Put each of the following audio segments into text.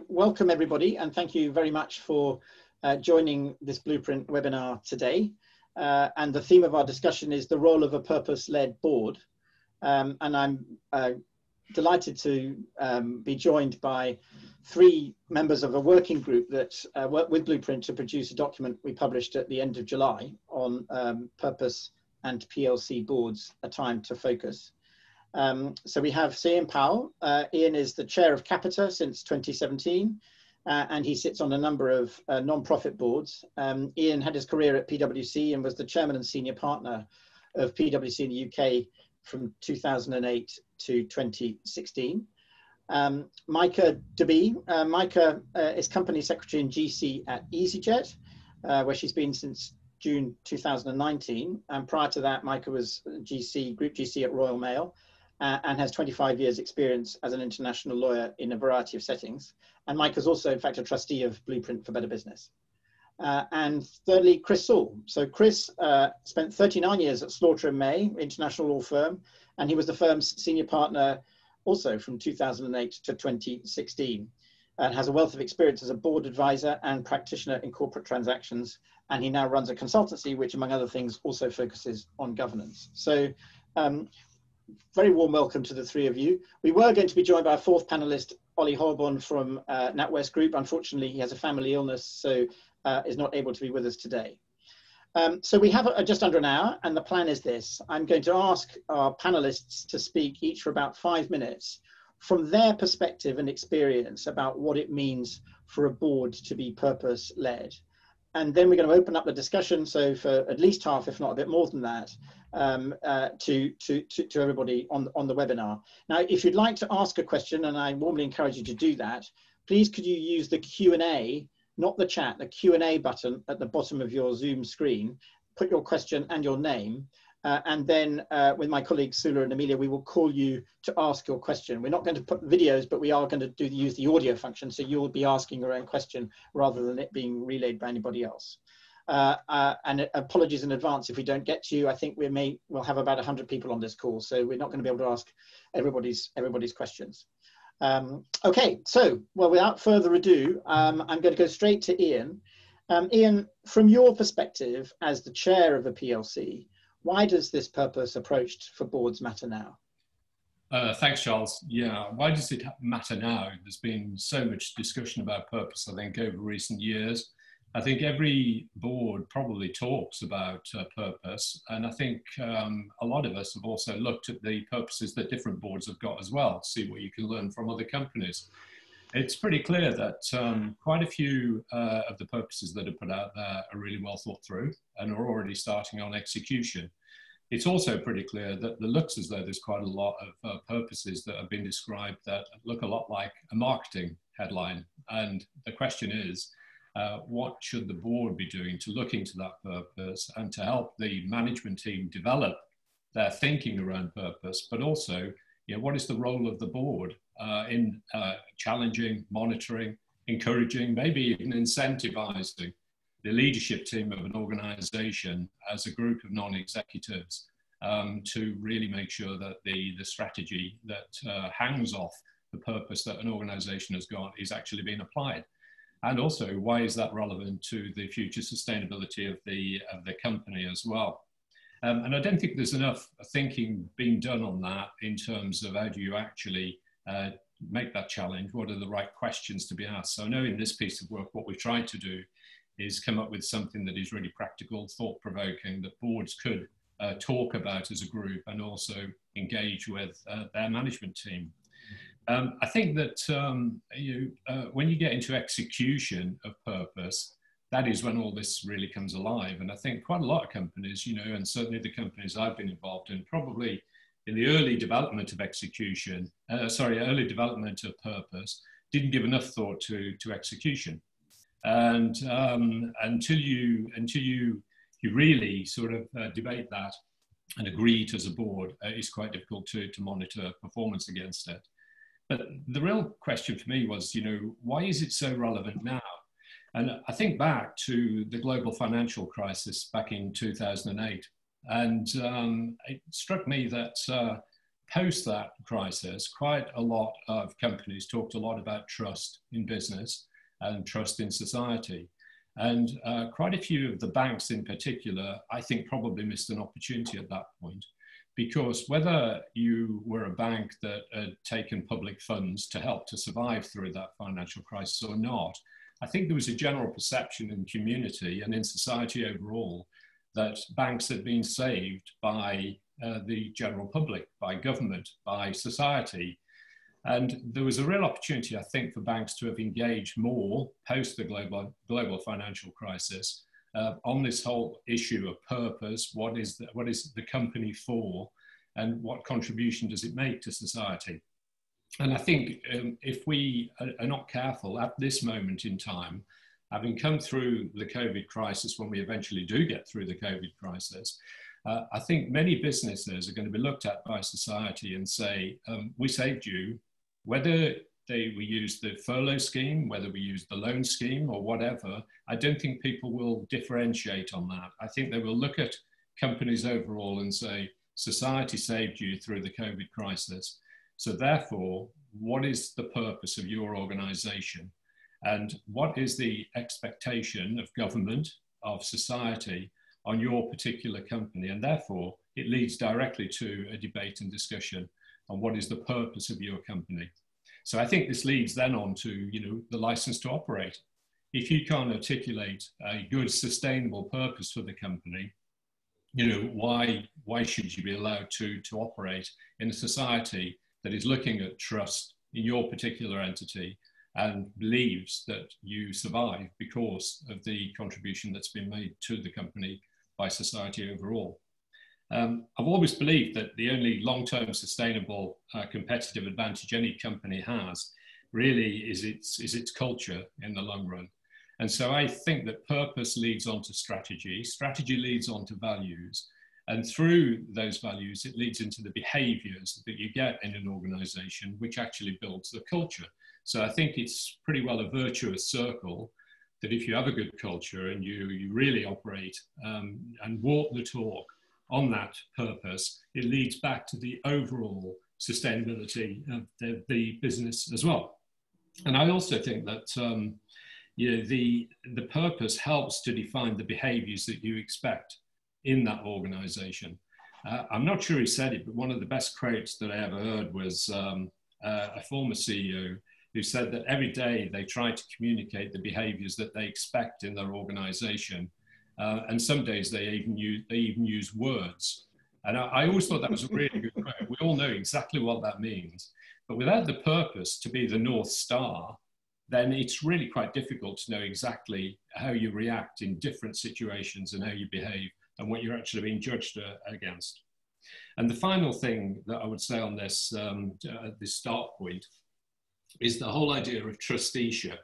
Welcome everybody, and thank you very much for joining this Blueprint webinar today. And the theme of our discussion is the role of a purpose-led board. And I'm delighted to be joined by three members of a working group that worked with Blueprint to produce a document we published at the end of July on purpose and PLC boards, a time to focus. So we have Sir Ian Powell. Ian is the chair of Capita since 2017, and he sits on a number of non-profit boards. Ian had his career at PwC and was the chairman and senior partner of PwC in the UK from 2008 to 2016. Maaike de Bie. Maaike is company secretary and GC at easyJet, where she's been since June 2019. And prior to that, Maaike was Group GC at Royal Mail. And has 25 years experience as an international lawyer in a variety of settings. And Mike is also, in fact, a trustee of Blueprint for Better Business. And thirdly, Chris Saul. So Chris spent 39 years at Slaughter & May, international law firm, and he was the firm's senior partner also from 2008 to 2016, and has a wealth of experience as a board advisor and practitioner in corporate transactions. And he now runs a consultancy, which among other things also focuses on governance. So very warm welcome to the three of you. We were going to be joined by a fourth panelist, Ollie Holborn from NatWest Group. Unfortunately, he has a family illness, so is not able to be with us today. So we have just under an hour, and the plan is this. I'm going to ask our panelists to speak each for about 5 minutes from their perspective and experience about what it means for a board to be purpose-led. And then we're going to open up the discussion, so for at least half, if not a bit more than that, to everybody on the webinar. Now, if you'd like to ask a question, and I warmly encourage you to do that, please could you use the Q&A, not the chat, the Q&A button at the bottom of your Zoom screen, put your question and your name, and then with my colleagues Sula and Amelia, we will call you to ask your question. We're not going to put videos, but we are going to use the audio function, so you'll be asking your own question rather than it being relayed by anybody else. And apologies in advance if we don't get to you. I think we'll have about 100 people on this call, so we're not going to be able to ask everybody's questions. Okay, so well, without further ado, I'm going to go straight to Ian. Ian, from your perspective as the chair of a PLC, why does this purpose approach for boards matter now? Thanks, Charles. Yeah, why does it matter now? There's been so much discussion about purpose, I think, over recent years. I think every board probably talks about purpose, and I think a lot of us have also looked at the purposes that different boards have got as well, see what you can learn from other companies. It's pretty clear that quite a few of the purposes that are put out there are really well thought through and are already starting on execution. It's also pretty clear that there looks as though there's quite a lot of purposes that have been described that look a lot like a marketing headline. And the question is, what should the board be doing to look into that purpose and to help the management team develop their thinking around purpose, but also, what is the role of the board in challenging, monitoring, encouraging, maybe even incentivizing the leadership team of an organization as a group of non-executives to really make sure that the strategy that hangs off the purpose that an organization has got is actually being applied. And also, why is that relevant to the future sustainability of the company as well? And I don't think there's enough thinking being done on that in terms of how do you actually make that challenge? What are the right questions to be asked? So I know in this piece of work, what we've tried to do is come up with something that is really practical, thought-provoking, that boards could talk about as a group and also engage with their management team. I think that when you get into execution of purpose, that is when all this really comes alive. And I think quite a lot of companies, and certainly the companies I've been involved in, probably in the early development of early development of purpose, didn't give enough thought to execution. And until you really sort of debate that and agree it as a board, it's quite difficult to monitor performance against it. But the real question for me was, why is it so relevant now? And I think back to the global financial crisis back in 2008. And it struck me that post that crisis, quite a lot of companies talked a lot about trust in business and trust in society. And quite a few of the banks in particular, I think, probably missed an opportunity at that point, because whether you were a bank that had taken public funds to help to survive through that financial crisis or not, I think there was a general perception in the community and in society overall that banks had been saved by the general public, by government, by society. And there was a real opportunity, I think, for banks to have engaged more post the global financial crisis on this whole issue of purpose. What is the company for, and what contribution does it make to society? And I think if we are not careful at this moment in time, having come through the COVID crisis, when we eventually do get through the COVID crisis, I think many businesses are going to be looked at by society and say, we saved you. Whether we use the furlough scheme, whether we use the loan scheme or whatever, I don't think people will differentiate on that. I think they will look at companies overall and say, society saved you through the COVID crisis. So therefore, what is the purpose of your organization? And what is the expectation of government, of society on your particular company? And therefore, it leads directly to a debate and discussion on what is the purpose of your company. So I think this leads then on to, the license to operate. If you can't articulate a good, sustainable purpose for the company, why should you be allowed to operate in a society that is looking at trust in your particular entity and believes that you survive because of the contribution that's been made to the company by society overall? I've always believed that the only long-term sustainable competitive advantage any company has really is its culture in the long run. And so I think that purpose leads on to strategy, strategy leads on to values, and through those values, it leads into the behaviors that you get in an organization, which actually builds the culture. So I think it's pretty well a virtuous circle that if you have a good culture and you really operate and walk the talk on that purpose, it leads back to the overall sustainability of the business as well. And I also think that the purpose helps to define the behaviors that you expect in that organization. I'm not sure he said it, but one of the best quotes that I ever heard was a former CEO who said that every day they try to communicate the behaviors that they expect in their organization. And some days they even use words. And I always thought that was a really good quote. We all know exactly what that means. But without the purpose to be the North Star, then it's really quite difficult to know exactly how you react in different situations and how you behave and what you're actually being judged against. And the final thing that I would say on this, this start point is the whole idea of trusteeship.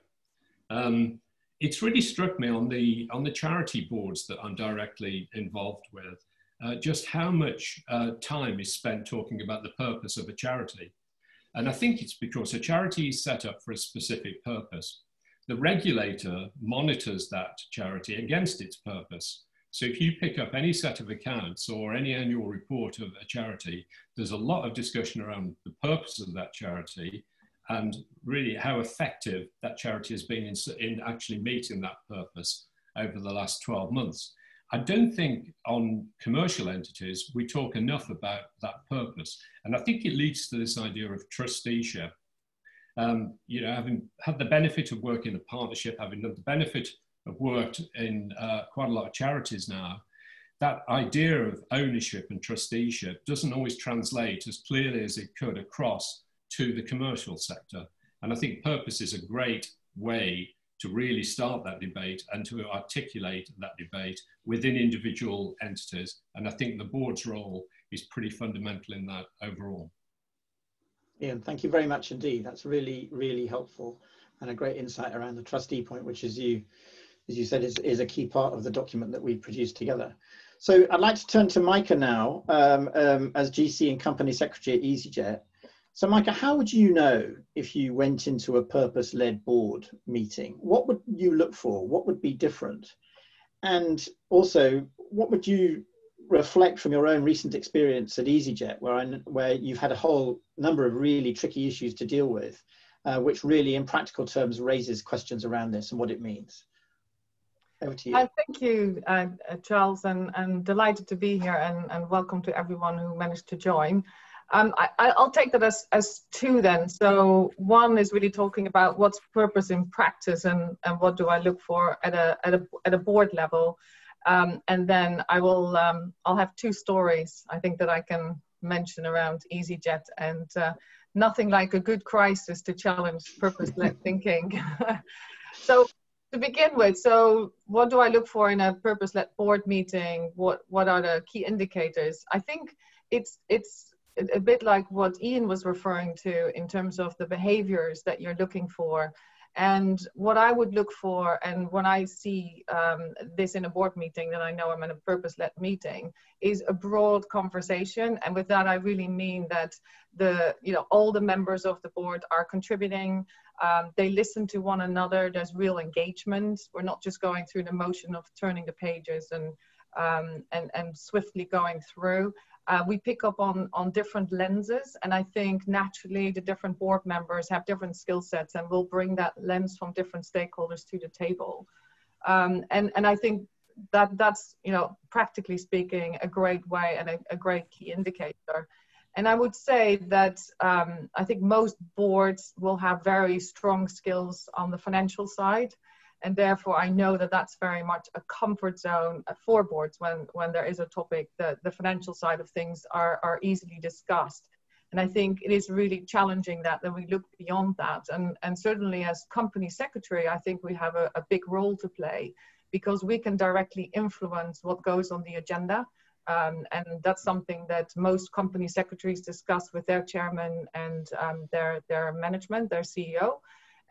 It's really struck me on the charity boards that I'm directly involved with, just how much time is spent talking about the purpose of a charity. And I think it's because a charity is set up for a specific purpose. The regulator monitors that charity against its purpose. So if you pick up any set of accounts or any annual report of a charity, there's a lot of discussion around the purpose of that charity and really how effective that charity has been in actually meeting that purpose over the last 12 months. I don't think on commercial entities, we talk enough about that purpose. And I think it leads to this idea of trusteeship. Having had the benefit of working in a partnership, having had the benefit of worked in quite a lot of charities now, that idea of ownership and trusteeship doesn't always translate as clearly as it could across to the commercial sector. And I think purpose is a great way to really start that debate and to articulate that debate within individual entities. And I think the board's role is pretty fundamental in that overall. Ian, thank you very much indeed. That's really, really helpful and a great insight around the trustee point, which as you said, is a key part of the document that we produced together. So I'd like to turn to Maaike now as GC and Company Secretary at easyJet. So Maaike, how would you know if you went into a purpose-led board meeting? What would you look for? What would be different? And also, what would you reflect from your own recent experience at easyJet, where you've had a whole number of really tricky issues to deal with, which really in practical terms raises questions around this and what it means. Over to you. Thank you, Charles, and delighted to be here, and welcome to everyone who managed to join. I'll take that as two then. So one is really talking about what's purpose in practice, and what do I look for at a board level. And then I'll have two stories I think that I can mention around easyJet, and nothing like a good crisis to challenge purpose-led thinking. So to begin with, so what do I look for in a purpose-led board meeting? What are the key indicators? I think it's a bit like what Ian was referring to in terms of the behaviors that you're looking for. And what I would look for, and when I see this in a board meeting, then I know I'm in a purpose-led meeting, is a broad conversation. And with that, I really mean that all the members of the board are contributing. They listen to one another. There's real engagement. We're not just going through the motion of turning the pages and swiftly going through. We pick up on different lenses, and I think naturally the different board members have different skill sets, and will bring that lens from different stakeholders to the table. And I think that's practically speaking a great way and a great key indicator. And I would say that I think most boards will have very strong skills on the financial side. And therefore, I know that that's very much a comfort zone for boards when there is a topic that the financial side of things are easily discussed. And I think it is really challenging that we look beyond that. And certainly as company secretary, I think we have a big role to play, because we can directly influence what goes on the agenda. And that's something that most company secretaries discuss with their chairman and their management, their CEO.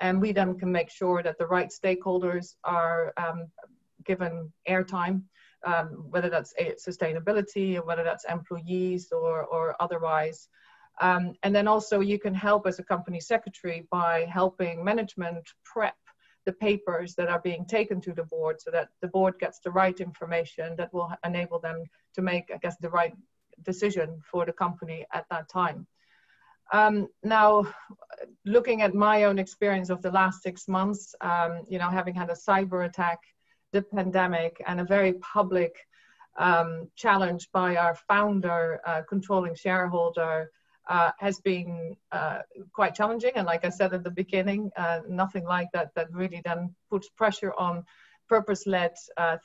And we then can make sure that the right stakeholders are given airtime, whether that's sustainability or whether that's employees or otherwise. And then also you can help as a company secretary by helping management prep the papers that are being taken to the board, so that the board gets the right information that will enable them to make, I guess, the right decision for the company at that time. Now, looking at my own experience of the last 6 months, having had a cyber attack, the pandemic, and a very public challenge by our founder, controlling shareholder, has been quite challenging. And like I said at the beginning, nothing like that really then puts pressure on purpose-led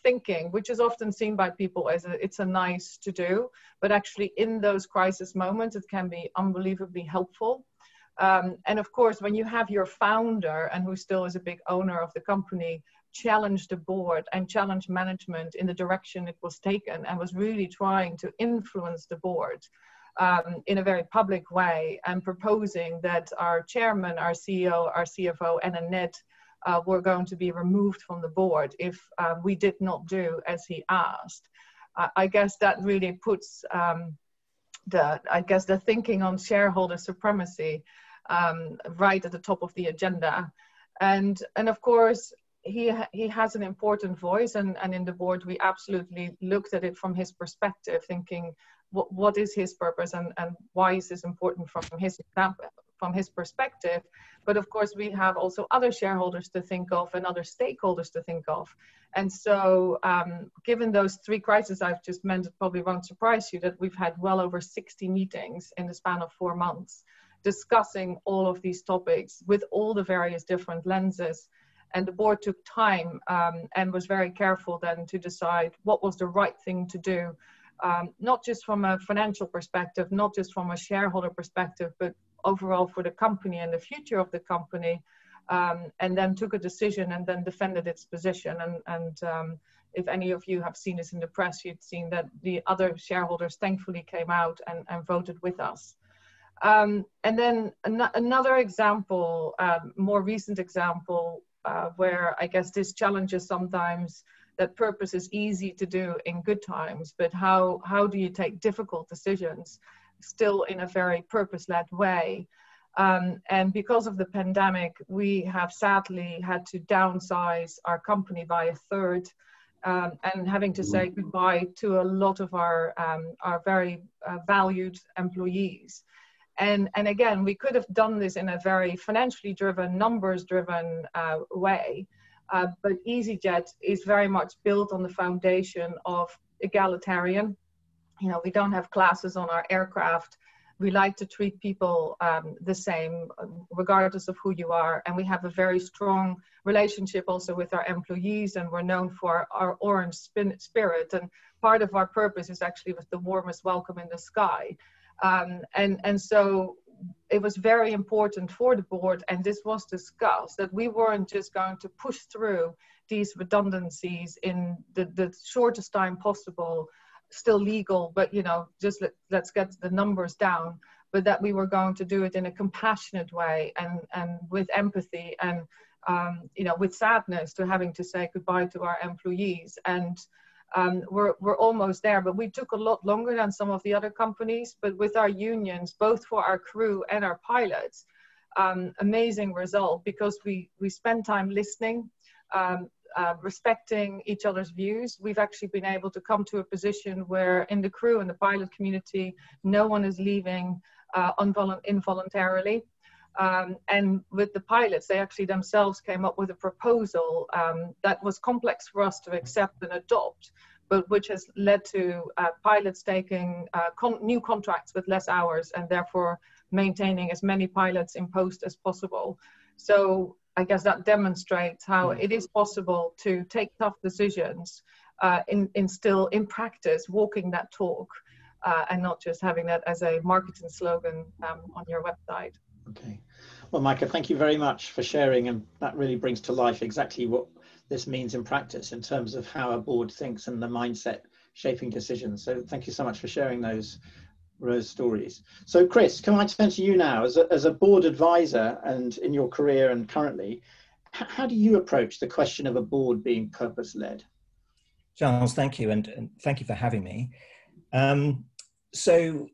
thinking, which is often seen by people as it's a nice to do, but actually in those crisis moments, it can be unbelievably helpful. And of course, when you have your founder, and who still is a big owner of the company, challenge the board and challenge management in the direction it was taken, and was really trying to influence the board in a very public way, and proposing that our chairman, our CEO, our CFO, and Annette were going to be removed from the board if we did not do as he asked. I guess that really puts the thinking on shareholder supremacy right at the top of the agenda. And of course, he has an important voice, and in the board we absolutely looked at it from his perspective, thinking what is his purpose and why is this important from his perspective. But of course, we have also other shareholders to think of and other stakeholders to think of. And so given those three crises I've just mentioned, it probably won't surprise you that we've had well over 60 meetings in the span of 4 months, discussing all of these topics with all the various different lenses. And the board took time and was very careful then to decide what was the right thing to do, not just from a financial perspective, not just from a shareholder perspective, but overall for the company and the future of the company, and then took a decision and then defended its position. And if any of you have seen this in the press, you'd seen that the other shareholders thankfully came out and voted with us. And then another example, more recent example, where I guess this challenges sometimes that purpose is easy to do in good times, but how do you take difficult decisions still in a very purpose-led way? And because of the pandemic, we have sadly had to downsize our company by 1/3. and having to say goodbye to a lot of our very valued employees. And again, we could have done this in a very financially driven, numbers driven way, but easyJet is very much built on the foundation of egalitarian. You know, we don't have classes on our aircraft. We like to treat people the same, regardless of who you are. And we have a very strong relationship also with our employees, and we're known for our orange spirit. And part of our purpose is actually with the warmest welcome in the sky. And so it was very important for the board, and this was discussed, that we weren't just going to push through these redundancies in the shortest time possible, still legal, but you know, just let's get the numbers down, but that we were going to do it in a compassionate way and with empathy and you know, with sadness to having to say goodbye to our employees. And we're almost there, but we took a lot longer than some of the other companies. But with our unions, both for our crew and our pilots, amazing result, because we spend time listening, respecting each other's views. We've actually been able to come to a position where in the crew and the pilot community, no one is leaving involuntarily. And with the pilots, they actually themselves came up with a proposal that was complex for us to accept and adopt, but which has led to pilots taking new contracts with less hours and therefore maintaining as many pilots in post as possible. So I guess that demonstrates how it is possible to take tough decisions in practice, walking that talk, and not just having that as a marketing slogan on your website. Okay. Well, Maaike, thank you very much for sharing, and that really brings to life exactly what this means in practice in terms of how a board thinks and the mindset shaping decisions. So thank you so much for sharing those stories. So Chris, can I turn to you now as a board advisor and in your career and currently, how do you approach the question of a board being purpose-led? Charles, thank you, and thank you for having me. So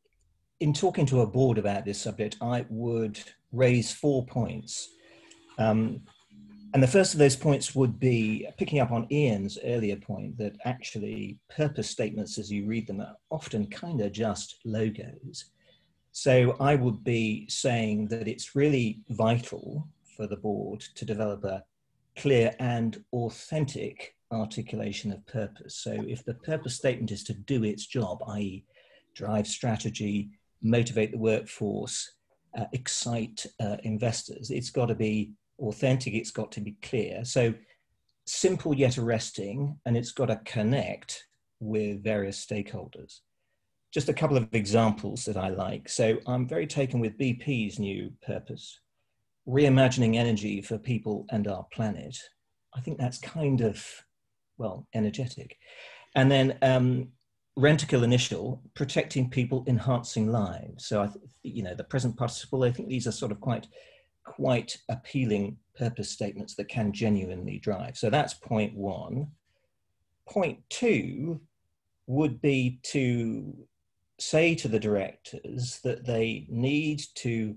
in talking to a board about this subject, I would raise 4 points. And the first of those points would be picking up on Ian's earlier point that actually purpose statements as you read them are often kind of just logos. So I would be saying that it's really vital for the board to develop a clear and authentic articulation of purpose. So if the purpose statement is to do its job, i.e. drive strategy, motivate the workforce, excite investors, it's got to be authentic, it's got to be clear. So simple yet arresting, and it's got to connect with various stakeholders. Just a couple of examples that I like. So I'm very taken with BP's new purpose, reimagining energy for people and our planet. I think that's kind of, well, energetic. And then Rentokil Initial, protecting people, enhancing lives. So the present participle, I think these are sort of quite appealing purpose statements that can genuinely drive. So that's point one. Point two would be to say to the directors that they need to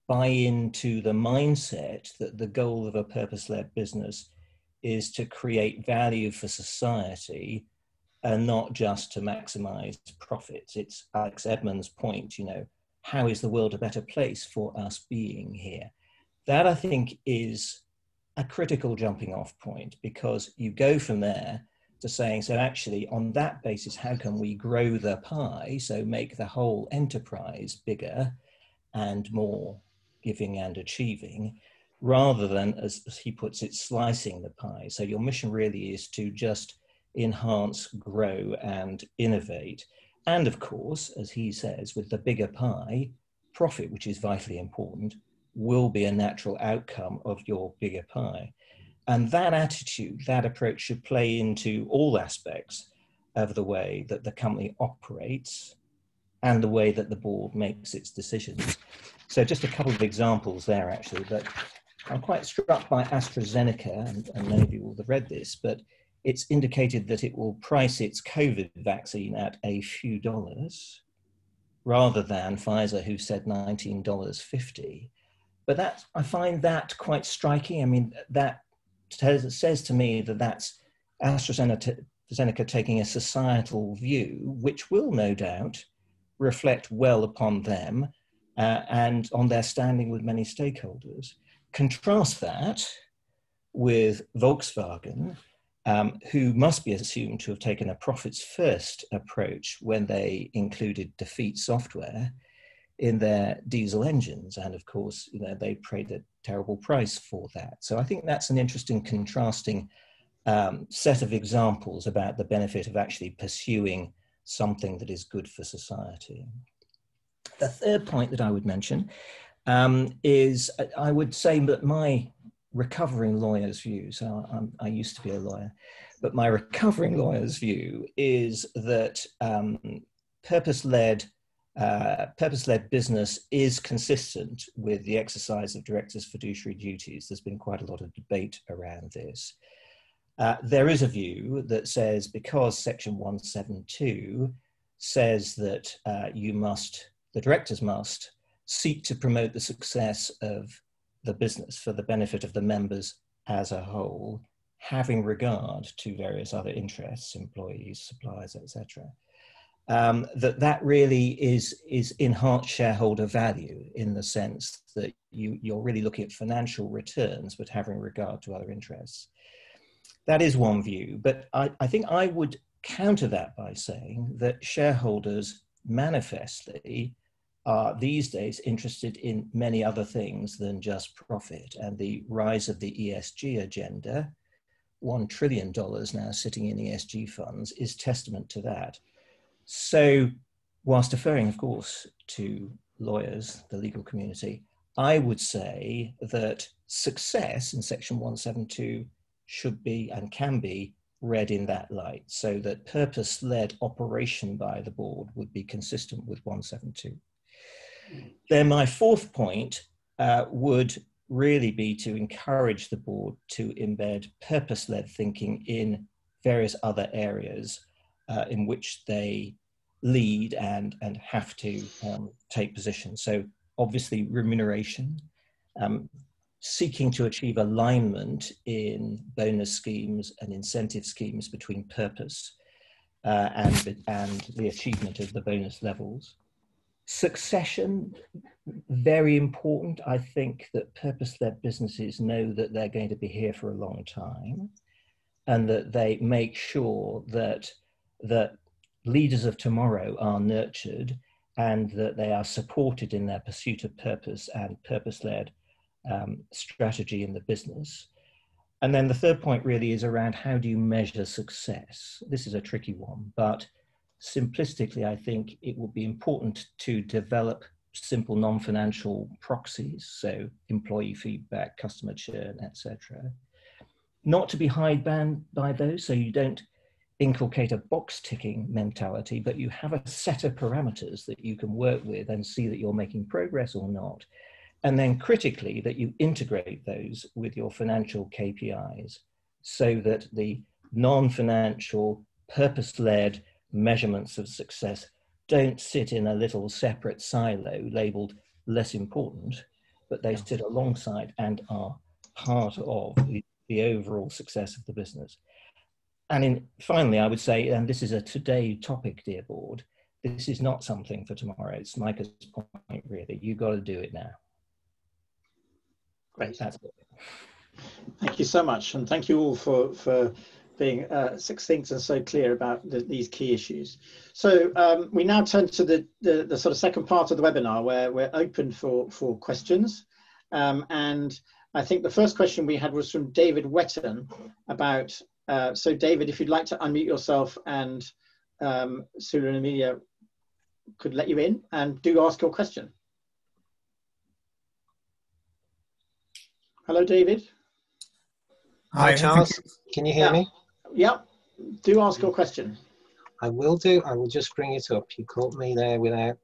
buy into the mindset that the goal of a purpose-led business is to create value for society and not just to maximize profits. It's Alex Edmond's point, how is the world a better place for us being here? That, I think, is a critical jumping off point, because you go from there to saying, so actually on that basis, how can we grow the pie? So make the whole enterprise bigger and more giving and achieving, rather than, as he puts it, slicing the pie. So your mission really is to just enhance, grow, and innovate. And of course, as he says, with the bigger pie, profit, which is vitally important, will be a natural outcome of your bigger pie. And that attitude, that approach should play into all aspects of the way that the company operates and the way that the board makes its decisions. So just a couple of examples there, actually, but I'm quite struck by AstraZeneca, and many of you will have read this, but it's indicated that it will price its COVID vaccine at a few dollars, rather than Pfizer, who said $19.50. But I find that quite striking. I mean, that says to me that that's AstraZeneca taking a societal view, which will no doubt reflect well upon them and on their standing with many stakeholders. Contrast that with Volkswagen, who must be assumed to have taken a profits first approach when they included defeat software in their diesel engines. And of course, you know, they paid a terrible price for that. So I think that's an interesting contrasting set of examples about the benefit of actually pursuing something that is good for society. The third point that I would mention is I would say that my recovering lawyer's view, so I used to be a lawyer, but my recovering lawyer's view is that purpose-led business is consistent with the exercise of directors' fiduciary duties. There's been quite a lot of debate around this. There is a view that says because Section 172 says that the directors must seek to promote the success of the business for the benefit of the members as a whole, having regard to various other interests, employees, suppliers, etc. That really is enhanced shareholder value in the sense that you're really looking at financial returns, but having regard to other interests. That is one view, but I think I would counter that by saying that shareholders manifestly are these days interested in many other things than just profit, and the rise of the ESG agenda, $1 trillion now sitting in ESG funds, is testament to that. So whilst deferring, of course, to lawyers, the legal community, I would say that success in Section 172 should be and can be read in that light, so that purpose-led operation by the board would be consistent with 172. Then my fourth point would really be to encourage the board to embed purpose-led thinking in various other areas in which they lead and have to take position. So obviously remuneration, seeking to achieve alignment in bonus schemes and incentive schemes between purpose and the achievement of the bonus levels. Succession, very important. I think that purpose-led businesses know that they're going to be here for a long time, and that they make sure that leaders of tomorrow are nurtured and that they are supported in their pursuit of purpose and purpose-led strategy in the business. And then the third point really is around how do you measure success? This is a tricky one, but simplistically, I think it would be important to develop simple non-financial proxies, so employee feedback, customer churn, etc. Not to be hidebound by those, so you don't inculcate a box-ticking mentality, but you have a set of parameters that you can work with and see that you're making progress or not. And then critically, that you integrate those with your financial KPIs so that the non-financial, purpose-led measurements of success don't sit in a little separate silo labeled less important, but they sit alongside and are part of the overall success of the business. And finally, I would say, and this is a today topic, dear board, this is not something for tomorrow. It's Maaike's point, really. You've got to do it now. Great. That's it. Thank you so much. And thank you all for being succinct and so clear about these key issues. So we now turn to the sort of second part of the webinar where we're open for questions. And I think the first question we had was from David Wetton about, so David, if you'd like to unmute yourself and Sula and Amelia could let you in, and do ask your question. Hello, David. Hi, Charles. Can you hear me? Yeah, do ask your question. I will do. I will just bring it up. You caught me there without,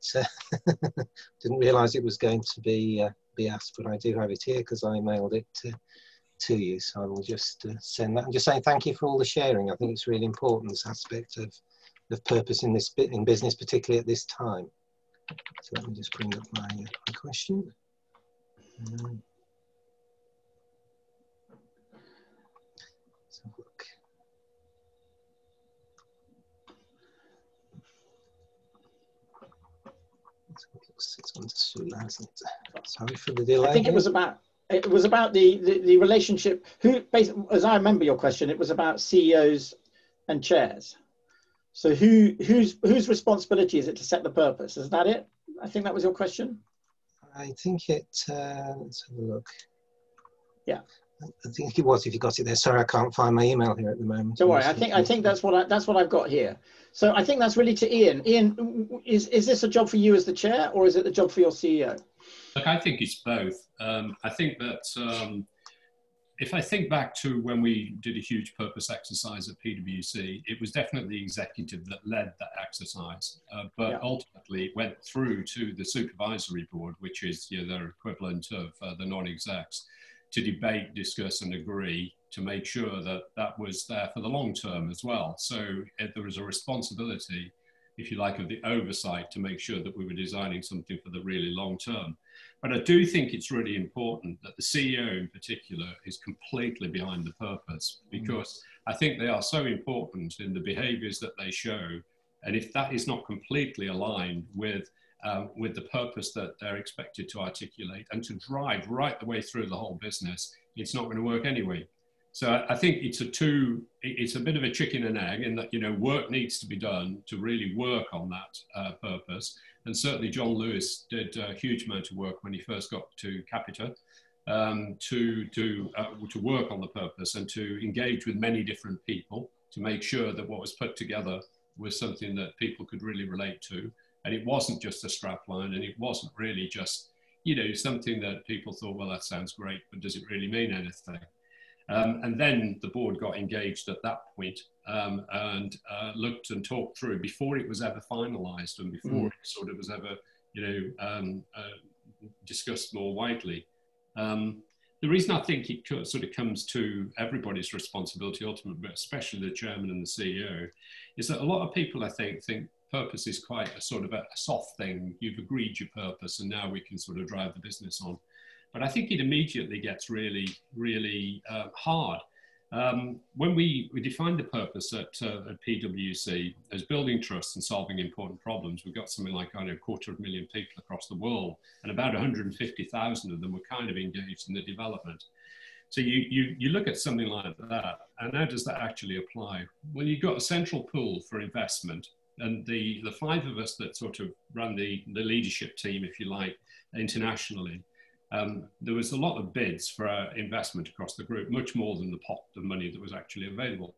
didn't realise it was going to be asked, but I do have it here because I mailed it to you. So I will just send that and just say thank you for all the sharing. I think it's really important, this aspect of purpose in business, particularly at this time. So let me just bring up my question. Look. It's gone to Sue, hasn't it? Sorry for the delay. I think it was about the relationship. Who, as I remember your question, it was about CEOs and chairs. So whose responsibility is it to set the purpose? Is that it? I think that was your question. I think it. Let's have a look. Yeah. I think it was. If you got it there, sorry, I can't find my email here at the moment. Don't worry. I think that's what I've got here. So I think that's really to Ian. Ian, is this a job for you as the chair, or is it the job for your CEO? Look, I think it's both. I think that if I think back to when we did a huge purpose exercise at PwC, it was definitely the executive that led that exercise, but yeah, ultimately it went through to the supervisory board, which is their equivalent of the non-execs, to debate, discuss and agree to make sure that that was there for the long term as well. So there was a responsibility, if you like, of the oversight to make sure that we were designing something for the really long term. But I do think it's really important that the CEO in particular is completely behind the purpose, because I think they are so important in the behaviors that they show. And if that is not completely aligned with the purpose that they're expected to articulate and to drive right the way through the whole business, it's not going to work anyway. So I think it's a bit of a chicken and egg in that, work needs to be done to really work on that purpose. And certainly John Lewis did a huge amount of work when he first got to Capita to work on the purpose and to engage with many different people to make sure that what was put together was something that people could really relate to. And it wasn't just a strapline, and it wasn't really just, something that people thought, well, that sounds great, but does it really mean anything? And then the board got engaged at that point, and looked and talked through before it was ever finalised and before it sort of was ever, discussed more widely. The reason I think it sort of comes to everybody's responsibility ultimately, but especially the chairman and the CEO, is that a lot of people, I think purpose is quite a sort of a soft thing. You've agreed your purpose and now we can sort of drive the business on. But I think it immediately gets really, really hard. When we defined the purpose at PwC as building trust and solving important problems, we've got something like 250,000 people across the world, and about 150,000 of them were kind of engaged in the development. So you look at something like that, and how does that actually apply? Well, you've got a central pool for investment, and the five of us that sort of ran the leadership team, if you like, internationally, there was a lot of bids for investment across the group, much more than the pot of money that was actually available.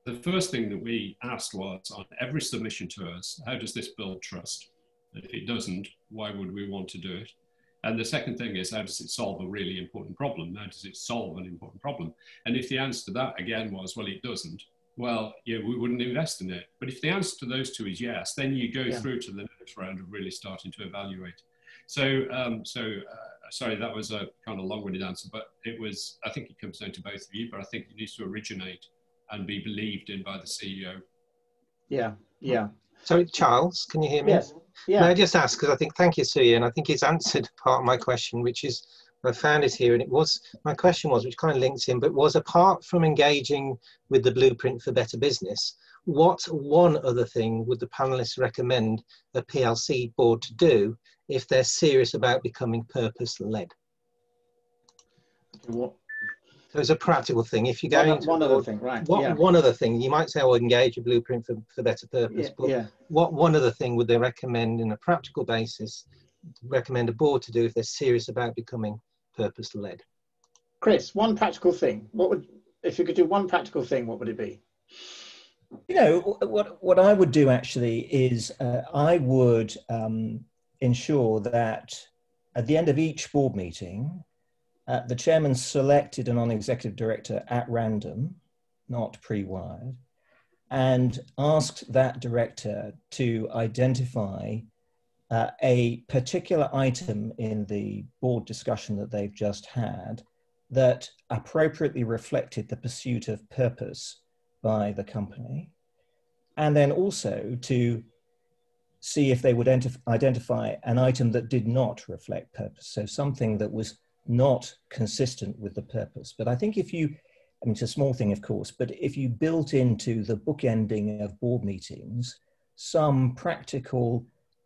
The first thing that we asked was, on every submission to us, how does this build trust? And if it doesn't, why would we want to do it? And the second thing is, how does it solve a really important problem? How does it solve an important problem? And if the answer to that again was, well, it doesn't, well, we wouldn't invest in it. But if the answer to those two is yes, then you go through to the next round of really starting to evaluate. So, sorry, that was a kind of long-winded answer, but I think it comes down to both of you, but I think it needs to originate and be believed in by the CEO. Yeah, yeah. Sorry, Charles, can you hear me? Yes. Yeah. May I just ask, because I think, thank you, Sir Ian, I think it's answered part of my question, which is, I found it here, and my question was, which kind of links in, but was, apart from engaging with the Blueprint for Better Business, what one other thing would the panelists recommend a PLC board to do if they're serious about becoming purpose-led? So it's a practical thing. If you go into one other thing, right? One other thing, you might say, "Oh, engage a Blueprint for Better Purpose." But what one other thing would they recommend, in a practical basis, recommend a board to do if they're serious about becoming purpose-led? Chris, one practical thing. If you could do one practical thing, what would it be? What I would do actually is I would ensure that at the end of each board meeting, the chairman selected a non-executive director at random, not pre-wired, and asked that director to identify a particular item in the board discussion that they've just had that appropriately reflected the pursuit of purpose by the company, and then also to see if they would identify an item that did not reflect purpose, so something that was not consistent with the purpose. But I think it's a small thing, of course, but if you built into the bookending of board meetings some practical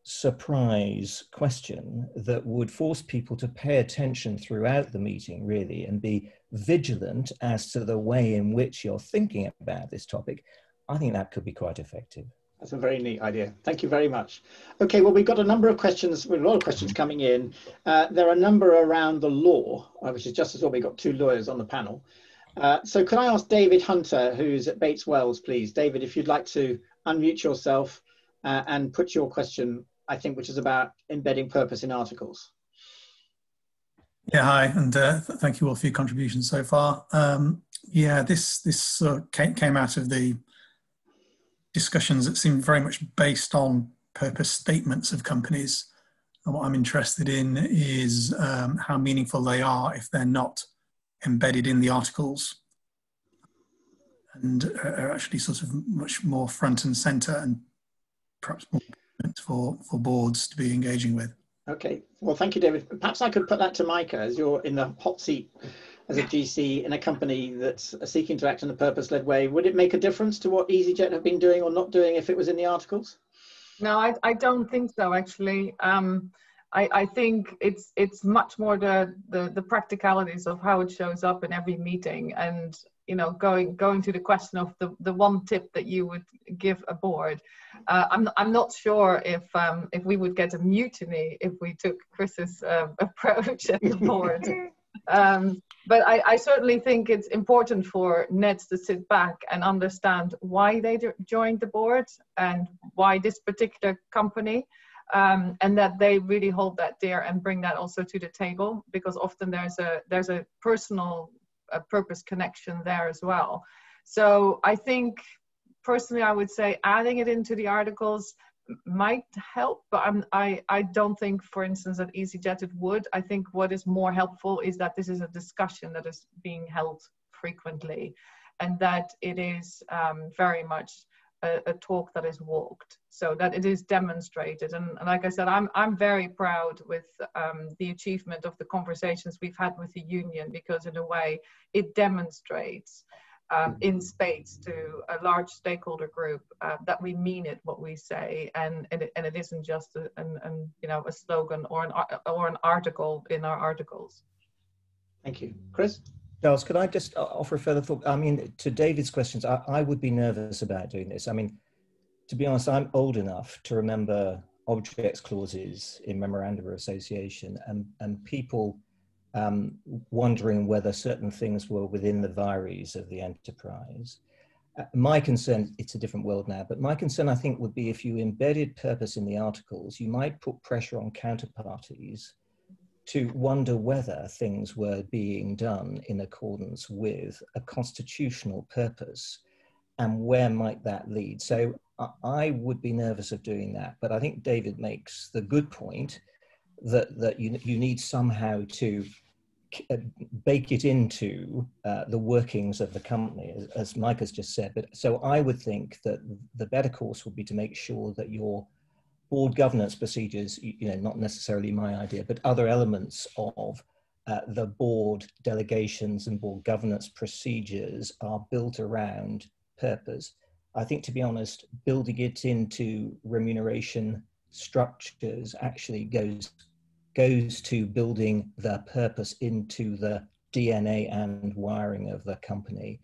surprise question that would force people to pay attention throughout the meeting, really, and be vigilant as to the way in which you're thinking about this topic, I think that could be quite effective. That's a very neat idea. Thank you very much. Okay, well, we've got a number of questions, a lot of questions coming in. There are a number around the law, which is just as well. We've got two lawyers on the panel. So can I ask David Hunter, who's at Bates Wells, please? David, if you'd like to unmute yourself and put your question, I think, which is about embedding purpose in articles. Yeah, hi, and thank you all for your contributions so far. Yeah, this came out of the discussions that seem very much based on purpose statements of companies. And what I'm interested in is how meaningful they are if they're not embedded in the articles and are actually sort of much more front and center and perhaps more for boards to be engaging with. Okay, well, thank you, David. Perhaps I could put that to Maaike, as you're in the hot seat as a GC in a company that's seeking to act in a purpose-led way. Would it make a difference to what easyJet have been doing or not doing if it was in the articles? No, I don't think so, actually. I think it's much more the practicalities of how it shows up in every meeting, and going to the question of the one tip that you would give a board. I'm not sure if we would get a mutiny if we took Chris's approach at the board. But I certainly think it's important for NEDs to sit back and understand why they joined the board and why this particular company, and that they really hold that dear and bring that also to the table, because often there's a personal purpose connection there as well. So I think personally I would say adding it into the articles might help, but I don't think, for instance, at easyJet it would. I think what is more helpful is that this is a discussion that is being held frequently, and that it is very much a talk that is walked, so that it is demonstrated. And like I said, I'm very proud with the achievement of the conversations we've had with the union, because in a way it demonstrates in spades to a large stakeholder group that we mean it what we say, and it isn't just a slogan or an article in our articles. Thank you. Chris? Charles, could I just offer a further thought? I mean, to David's questions, I would be nervous about doing this. I mean, to be honest, I'm old enough to remember objects clauses in memorandum of association and people wondering whether certain things were within the vires of the enterprise. My concern, it's a different world now, but my concern, I think, would be if you embedded purpose in the articles, you might put pressure on counterparties to wonder whether things were being done in accordance with a constitutional purpose, and where might that lead. So I would be nervous of doing that, but I think David makes the good point that you need somehow to bake it into the workings of the company, as Mike has just said. But so I would think that the better course would be to make sure that your board governance procedures, not necessarily my idea, but other elements of the board delegations and board governance procedures are built around purpose. I think, to be honest, building it into remuneration structures actually goes to building the purpose into the DNA and wiring of the company,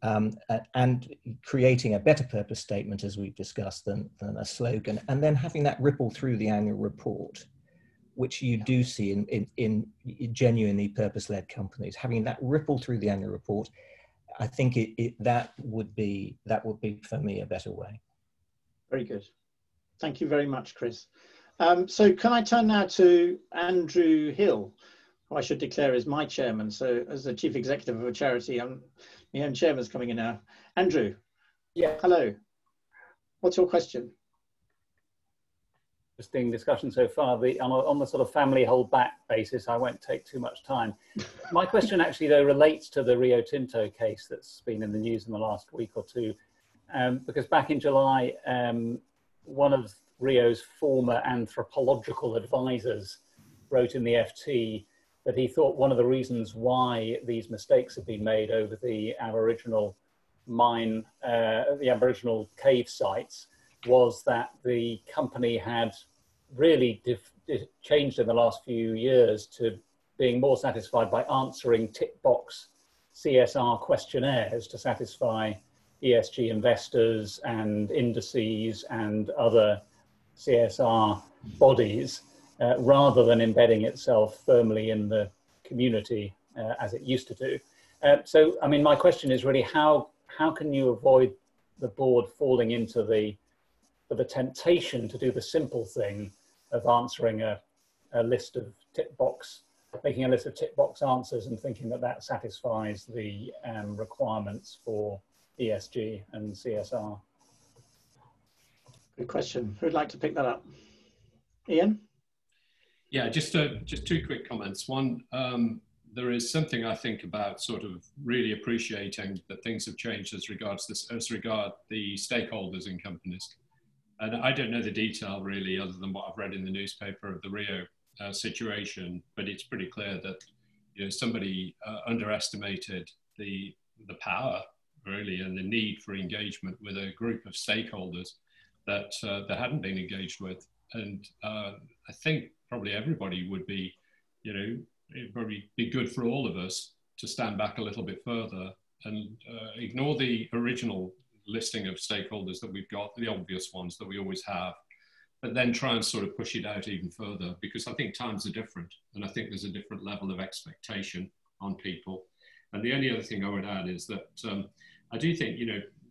and creating a better purpose statement, as we've discussed, than a slogan, and then having that ripple through the annual report, which you do see in genuinely purpose-led companies. Having that ripple through the annual report, I think that would be for me a better way. Very good. Thank you very much, Chris. So can I turn now to Andrew Hill, who I should declare is my chairman. So as the chief executive of a charity, my own chairman's coming in now. Andrew. Yeah. Hello. What's your question? Interesting discussion so far. On the sort of family hold back basis, I won't take too much time. My question actually, though, relates to the Rio Tinto case that's been in the news in the last week or two, because back in July, one of Rio's former anthropological advisors wrote in the FT that he thought one of the reasons why these mistakes had been made over the Aboriginal the Aboriginal cave sites was that the company had really changed in the last few years to being more satisfied by answering tick box CSR questionnaires to satisfy ESG investors and indices and other CSR bodies, rather than embedding itself firmly in the community as it used to do. So, I mean, my question is really how can you avoid the board falling into the temptation to do the simple thing of answering a list of tick box, making a list of tick box answers and thinking that that satisfies the requirements for ESG and CSR? Good question. Who'd like to pick that up? Ian? Yeah, just two quick comments. One, there is something I think about sort of really appreciating that things have changed as regard the stakeholders in companies. And I don't know the detail really, other than what I've read in the newspaper of the Rio situation, but it's pretty clear that somebody underestimated the power really and the need for engagement with a group of stakeholders that that hadn't been engaged with. And I think probably everybody would be, it'd probably be good for all of us to stand back a little bit further and ignore the original listing of stakeholders that we've got, the obvious ones that we always have, but then try and sort of push it out even further, because I think times are different and I think there's a different level of expectation on people. And the only other thing I would add is that I do think,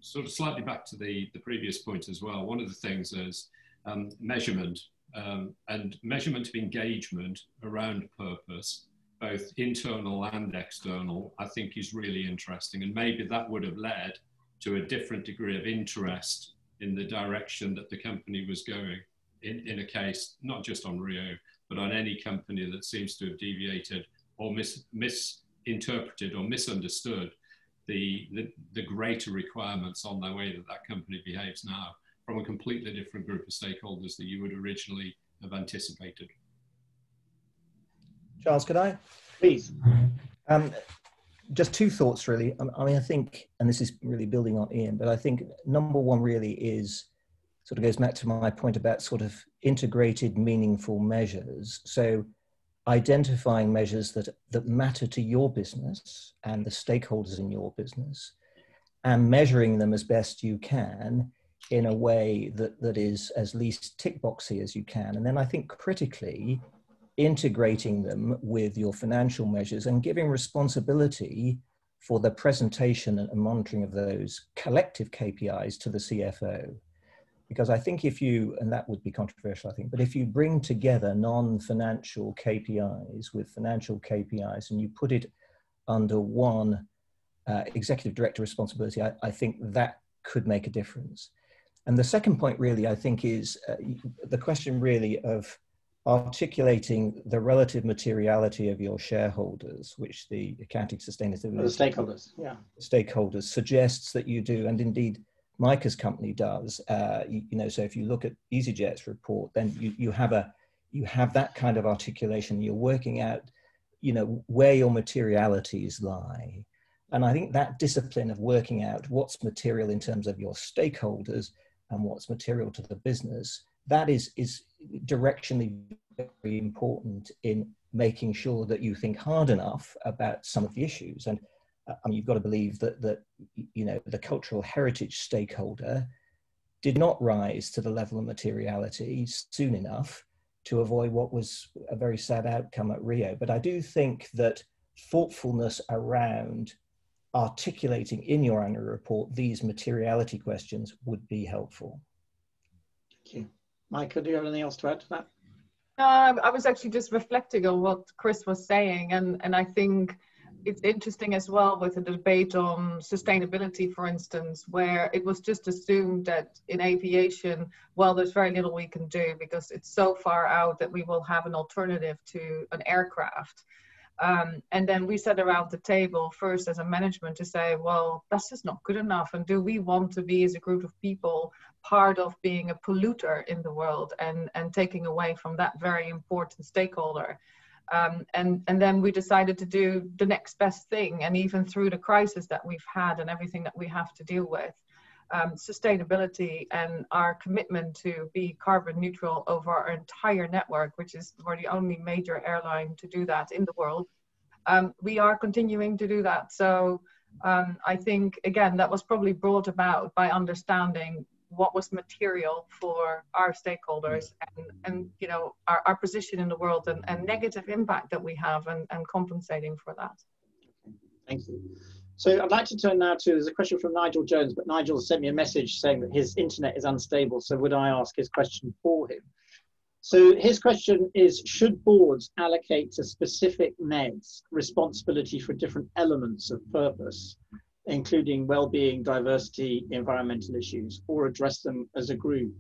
sort of slightly back to the previous point as well, one of the things is measurement and measurement of engagement around purpose, both internal and external, I think is really interesting. And maybe that would have led to a different degree of interest in the direction that the company was going in a case, not just on Rio, but on any company that seems to have deviated or misinterpreted or misunderstood the greater requirements on the way that that company behaves now from a completely different group of stakeholders that you would originally have anticipated. Charles, could I? Please. Just two thoughts really. I mean, I think, and this is really building on Ian, but I think number one really is, sort of goes back to my point about sort of integrated, meaningful measures. So identifying measures that matter to your business and the stakeholders in your business, and measuring them as best you can in a way that is as least tick boxy as you can. And then I think critically integrating them with your financial measures and giving responsibility for the presentation and monitoring of those collective KPIs to the CFO. Because I think if you, and that would be controversial, I think, but if you bring together non-financial KPIs with financial KPIs and you put it under one executive director responsibility, I think that could make a difference. And the second point really, I think, is the question really of articulating the relative materiality of your shareholders, which the accounting sustainability stakeholders suggests that you do, and indeed Maaike's company does. So if you look at easyJet's report, then you have that kind of articulation. You're working out, where your materialities lie. And I think that discipline of working out what's material in terms of your stakeholders and what's material to the business, that is directionally very important in making sure that you think hard enough about some of the issues. And you've got to believe that the cultural heritage stakeholder did not rise to the level of materiality soon enough to avoid what was a very sad outcome at Rio. But I do think that thoughtfulness around articulating in your annual report these materiality questions would be helpful. Thank you. Maaike, do you have anything else to add to that? I was actually just reflecting on what Chris was saying, and I think it's interesting as well with the debate on sustainability, for instance, where it was just assumed that in aviation, well, there's very little we can do because it's so far out that we will have an alternative to an aircraft. And then we sat around the table first as a management to say, well, that's just not good enough. And do we want to be, as a group of people, part of being a polluter in the world and taking away from that very important stakeholder? And then we decided to do the next best thing. And even through the crisis that we've had and everything that we have to deal with, sustainability and our commitment to be carbon neutral over our entire network, which is we're the only major airline to do that in the world. We are continuing to do that. So I think, again, that was probably brought about by understanding what was material for our stakeholders and you know, our position in the world and negative impact that we have and compensating for that. Thank you. So I'd like to turn now to, there's a question from Nigel Jones, but Nigel sent me a message saying that his internet is unstable. So would I ask his question for him? So his question is, should boards allocate to specific NEDs responsibility for different elements of purpose, including well-being, diversity, environmental issues, or address them as a group?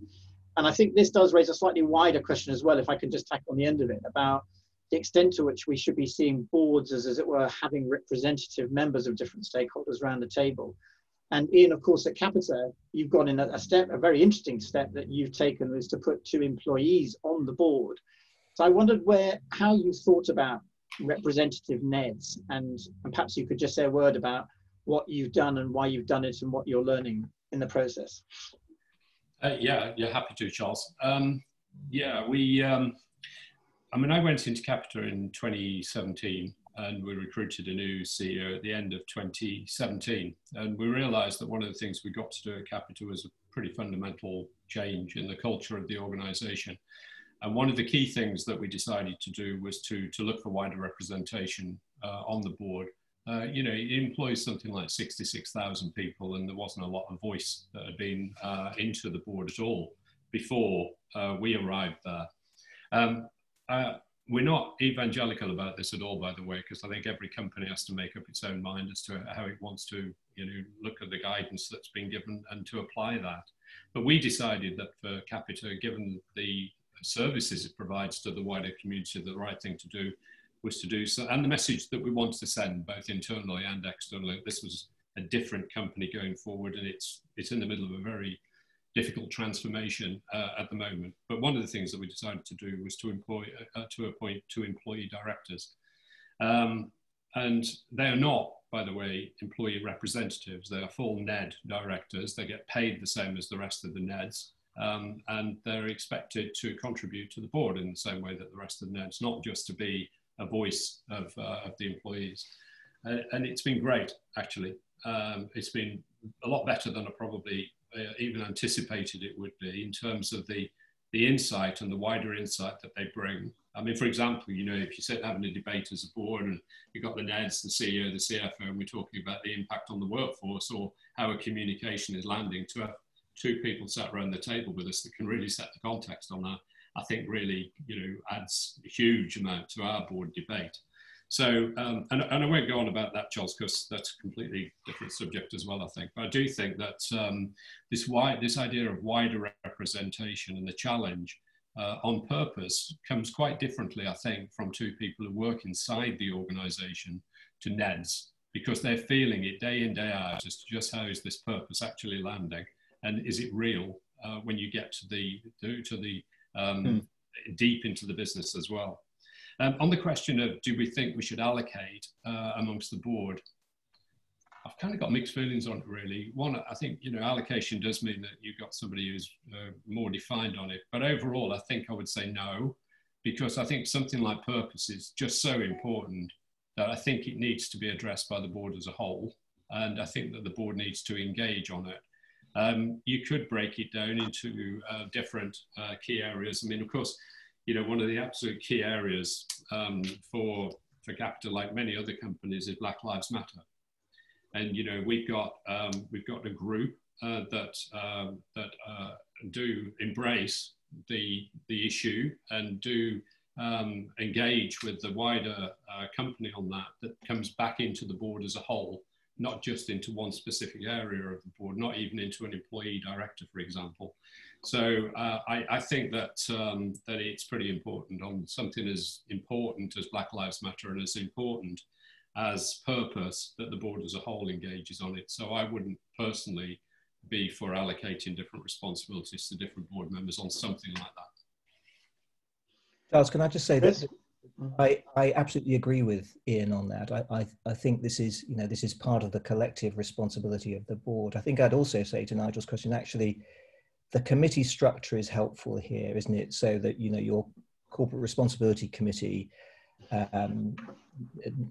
And I think this does raise a slightly wider question as well, if I can just tack on the end of it, about the extent to which we should be seeing boards as it were, having representative members of different stakeholders around the table. And Ian, of course, at Capita, you've gone in a very interesting step that you've taken, is to put 2 employees on the board. So I wondered how you thought about representative NEDs, and perhaps you could just say a word about what you've done and why you've done it and what you're learning in the process. Yeah, happy to, Charles. Yeah, I mean, I went into Capita in 2017 and we recruited a new CEO at the end of 2017. And we realized that one of the things we got to do at Capita was a pretty fundamental change in the culture of the organization. And one of the key things that we decided to do was to look for wider representation on the board. You know, it employs something like 66,000 people, and there wasn't a lot of voice that had been into the board at all before we arrived there. We're not evangelical about this at all, by the way, because I think every company has to make up its own mind as to how it wants to, you know, look at the guidance that's been given and to apply that. But we decided that for Capita, given the services it provides to the wider community, the right thing to do was to do so, and the message that we wanted to send both internally and externally. This was a different company going forward, and it's in the middle of a very difficult transformation at the moment. But one of the things that we decided to do was to appoint 2 employee directors. And they are not, by the way, employee representatives. They are full NED directors. They get paid the same as the rest of the NEDs. And they're expected to contribute to the board in the same way that the rest of the NEDs, not just to be a voice of the employees. And it's been great, actually. It's been a lot better than I probably even anticipated it would be in terms of the insight and the wider insight that they bring. I mean, for example, you know, if you sit having a debate as a board and you've got the NEDs, the CEO, the CFO, and we're talking about the impact on the workforce or how a communication is landing, to have 2 people sat around the table with us that can really set the context on that, I think really, you know, adds a huge amount to our board debate. So, and I won't go on about that, Charles, because that's a completely different subject as well, I think. But I do think that this idea of wider representation and the challenge on purpose comes quite differently, I think, from 2 people who work inside the organisation to NEDs, because they're feeling it day in, day out as to just how is this purpose actually landing, and is it real when you get to the deep into the business as well. On the question of do we think we should allocate amongst the board, I've kind of got mixed feelings on it, really. One, I think, you know, allocation does mean that you've got somebody who's more defined on it. But overall, I think I would say no, because I think something like purpose is just so important that I think it needs to be addressed by the board as a whole. And I think that the board needs to engage on it. You could break it down into different key areas. I mean, of course, you know, one of the absolute key areas for Capita, like many other companies, is Black Lives Matter. And, you know, we've got a group that do embrace the issue and do engage with the wider company on that comes back into the board as a whole, not just into one specific area of the board, not even into an employee director, for example. So I think that that it's pretty important on something as important as Black Lives Matter and as important as purpose, that the board as a whole engages on it. So I wouldn't personally be for allocating different responsibilities to different board members on something like that. Charles, can I just say that I absolutely agree with Ian on that. I think this is, you know, this is part of the collective responsibility of the board. I think I'd also say to Nigel's question, actually, the committee structure is helpful here, isn't it? So that, you know, your corporate responsibility committee,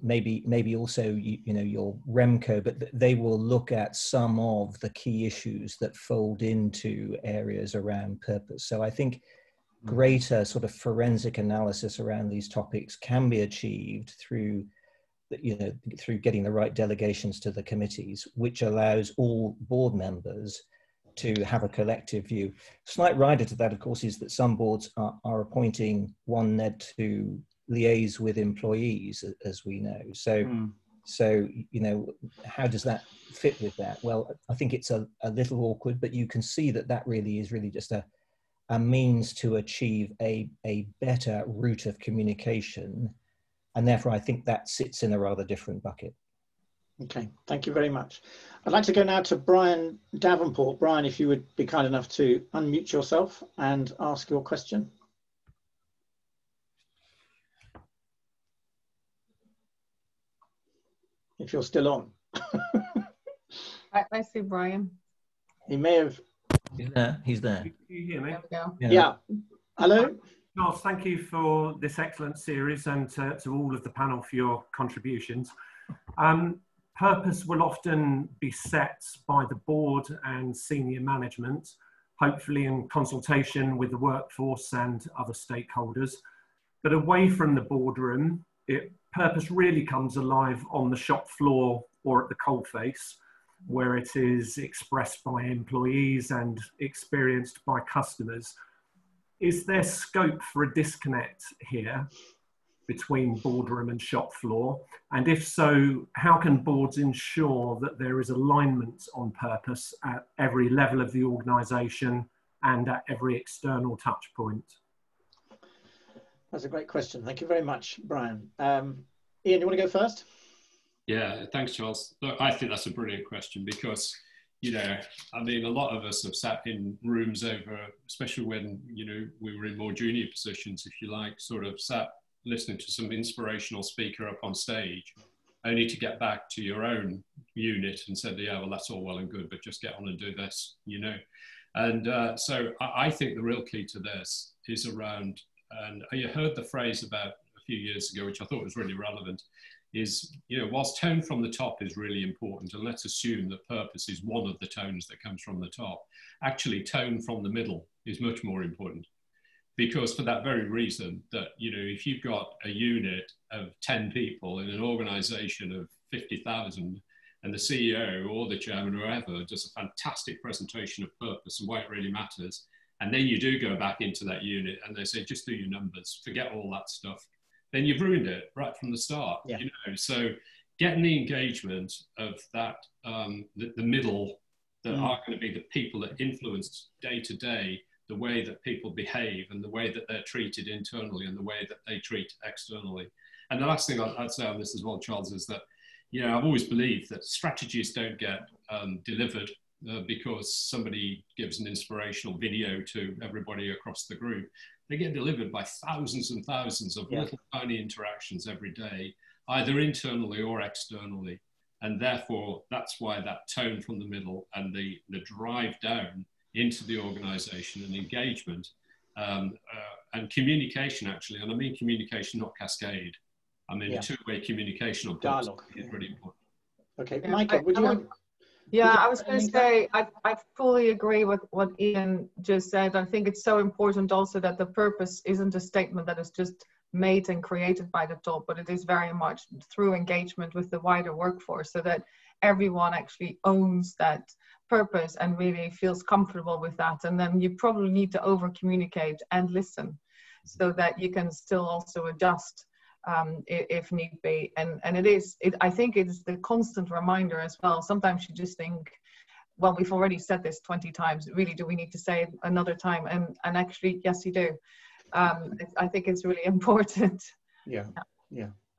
maybe also, you know, your REMCO, but they will look at some of the key issues that fold into areas around purpose. So I think greater sort of forensic analysis around these topics can be achieved through, you know, through getting the right delegations to the committees, which allows all board members to have a collective view. Slight rider to that, of course, is that some boards are appointing one NED to liaise with employees, as we know. So, you know, how does that fit with that? Well, I think it's a little awkward, but you can see that that really is just a means to achieve a better route of communication. And therefore, I think that sits in a rather different bucket. Okay, thank you very much. I'd like to go now to Brian Davenport. Brian, if you would be kind enough to unmute yourself and ask your question. If you're still on. I see Brian. He may have. He's there. Can you hear me? There we go. Yeah. Hello. Charles, thank you for this excellent series and to all of the panel for your contributions. Purpose will often be set by the board and senior management, hopefully in consultation with the workforce and other stakeholders. But away from the boardroom, purpose really comes alive on the shop floor or at the coalface, where it is expressed by employees and experienced by customers. Is there scope for a disconnect here between boardroom and shop floor? And if so, how can boards ensure that there is alignment on purpose at every level of the organisation and at every external touch point? That's a great question. Thank you very much, Brian. Ian, you want to go first? Yeah, thanks, Charles. Look, I think that's a brilliant question because, you know, I mean, a lot of us have sat in rooms over, especially when, you know, we were in more junior positions, if you like, sort of sat listening to some inspirational speaker up on stage, only to get back to your own unit and said, yeah, well, that's all well and good, but just get on and do this, you know. And so I think the real key to this is around, and you heard the phrase about a few years ago, which I thought was really relevant, is, you know, whilst tone from the top is really important, and let's assume that purpose is one of the tones that comes from the top, actually tone from the middle is much more important. Because for that very reason that, you know, if you've got a unit of 10 people in an organization of 50,000 and the CEO or the chairman or whoever does a fantastic presentation of purpose and why it really matters, and then you do go back into that unit and they say, just do your numbers, forget all that stuff, then you've ruined it right from the start. Yeah. You know, so getting the engagement of that, the middle that are going to be the people that influence day to day the way that people behave and the way that they're treated internally and the way that they treat externally. And the last thing I'd say on this as well, Charles, is that, you know, I've always believed that strategies don't get delivered because somebody gives an inspirational video to everybody across the group. They get delivered by thousands and thousands of little tiny interactions every day, either internally or externally. And therefore, that's why that tone from the middle and the drive down into the organization and engagement and communication, actually, and I mean communication, not cascade. I mean two-way communication or dialogue is really important. Okay, Maaike, would you have... Yeah, I was going to say, I fully agree with what Ian just said. I think it's so important also that the purpose isn't a statement that is just made and created by the top, but it is very much through engagement with the wider workforce so that everyone actually owns that purpose and really feels comfortable with that. And then you probably need to over communicate and listen so that you can still also adjust if need be. And I think it's the constant reminder as well. Sometimes you just think, well, we've already said this 20 times. Really, do we need to say it another time? And actually, yes, you do. I think it's really important. Yeah.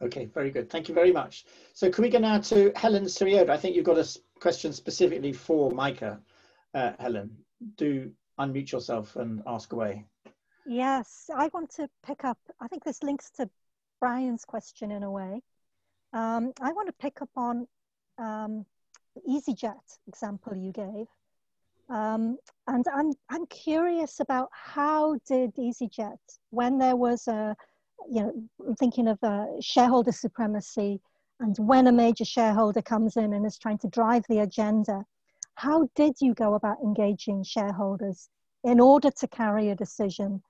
Okay, very good. Thank you very much. So can we go now to Helen Sirioda? I think you've got a question specifically for Maaike. Helen, do unmute yourself and ask away. Yes, I want to pick up, I think this links to Brian's question in a way. I want to pick up on the easyJet example you gave. And I'm curious about how did easyJet, when there was a, I'm thinking of shareholder supremacy, and when a major shareholder comes in and is trying to drive the agenda, how did you go about engaging shareholders in order to carry a decision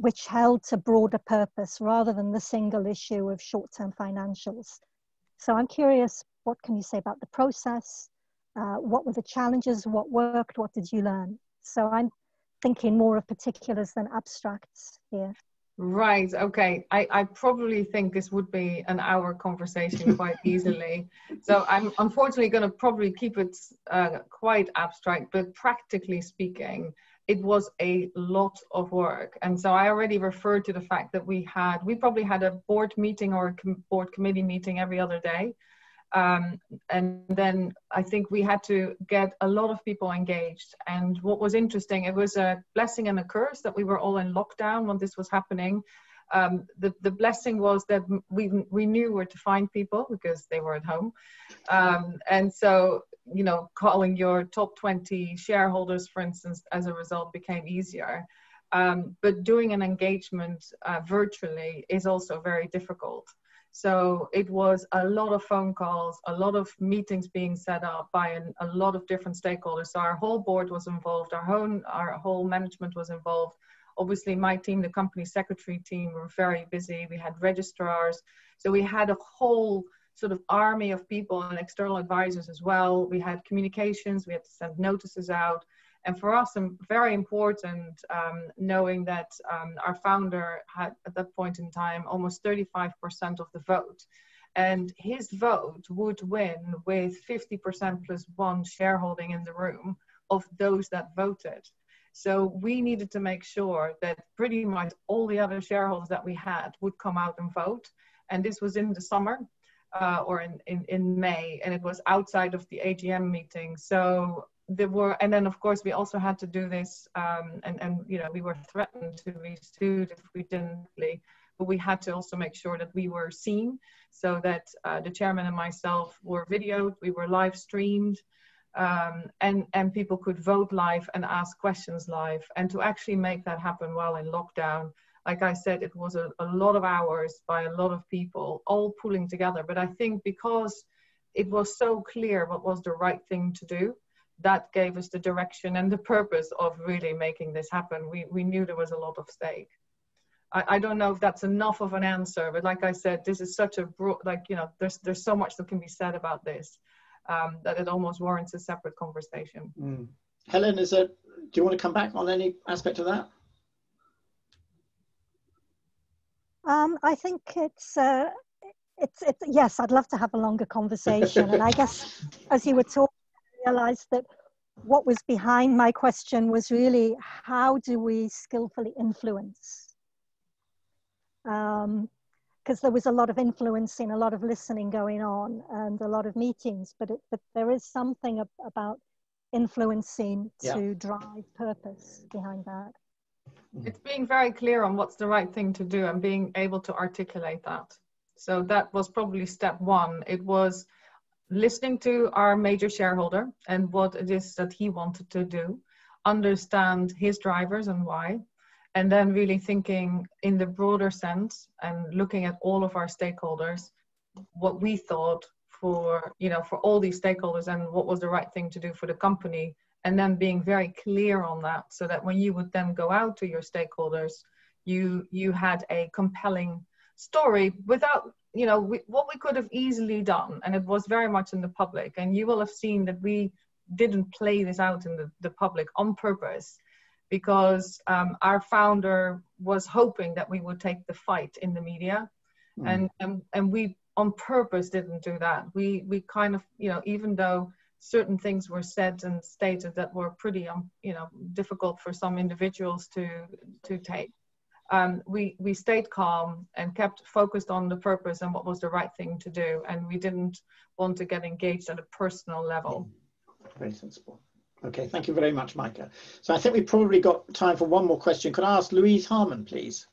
which held to broader purpose rather than the single issue of short-term financials? So I'm curious, what can you say about the process? What were the challenges? What worked? What did you learn? So I'm thinking more of particulars than abstracts here. Right, okay. I probably think this would be an hour conversation quite easily. So I'm unfortunately going to probably keep it quite abstract, but practically speaking, it was a lot of work. And so I already referred to the fact that we probably had a board meeting or a board committee meeting every other day. And then I think we had to get a lot of people engaged. And what was interesting, it was a blessing and a curse that we were all in lockdown when this was happening. The blessing was that we knew where to find people because they were at home. And so, calling your top 20 shareholders, for instance, as a result became easier. But doing an engagement virtually is also very difficult. So it was a lot of phone calls, a lot of meetings being set up by a lot of different stakeholders. So our whole board was involved, our whole management was involved. Obviously my team, the company secretary team, were very busy. We had registrars. So we had a whole sort of army of people and external advisors as well. We had communications, we had to send notices out. And for us, very important, knowing that our founder had, at that point in time, almost 35% of the vote. And his vote would win with 50% plus one shareholding in the room of those that voted. So we needed to make sure that pretty much all the other shareholders that we had would come out and vote. And this was in the summer or in May, and it was outside of the AGM meeting. So and then of course we also had to do this, and we were threatened to be sued if we didn't, but we had to also make sure that we were seen, so that the chairman and myself were videoed, we were live streamed, and people could vote live and ask questions live. And to actually make that happen while in lockdown, like I said, it was a lot of hours by a lot of people all pulling together. But I think because it was so clear what was the right thing to do, that gave us the direction and the purpose of really making this happen. We knew there was a lot of stake. I don't know if that's enough of an answer, but like I said, this is such a broad, there's so much that can be said about this that it almost warrants a separate conversation. Mm. Helen, do you want to come back on any aspect of that? I think it's yes, I'd love to have a longer conversation. And I guess as you were talking, I realized that what was behind my question was really, how do we skillfully influence? Because there was a lot of influencing, a lot of listening going on, and a lot of meetings, but there is something about influencing to drive purpose behind that. It's being very clear on what's the right thing to do and being able to articulate that. So that was probably step one. It was listening to our major shareholder and what it is that he wanted to do, understand his drivers and why, and then really thinking in the broader sense and looking at all of our stakeholders, what we thought for all these stakeholders and what was the right thing to do for the company, and then being very clear on that, so that when you would then go out to your stakeholders, you had a compelling story without, what we could have easily done, and it was very much in the public. And you will have seen that we didn't play this out in the public on purpose, because our founder was hoping that we would take the fight in the media, and we on purpose didn't do that. We kind of, even though certain things were said and stated that were pretty difficult for some individuals to take, we stayed calm and kept focused on the purpose and what was the right thing to do, and we didn't want to get engaged at a personal level. Very sensible. Okay, thank you very much, Maaike. So I think we've probably got time for one more question. Could I ask Louise Harman, please,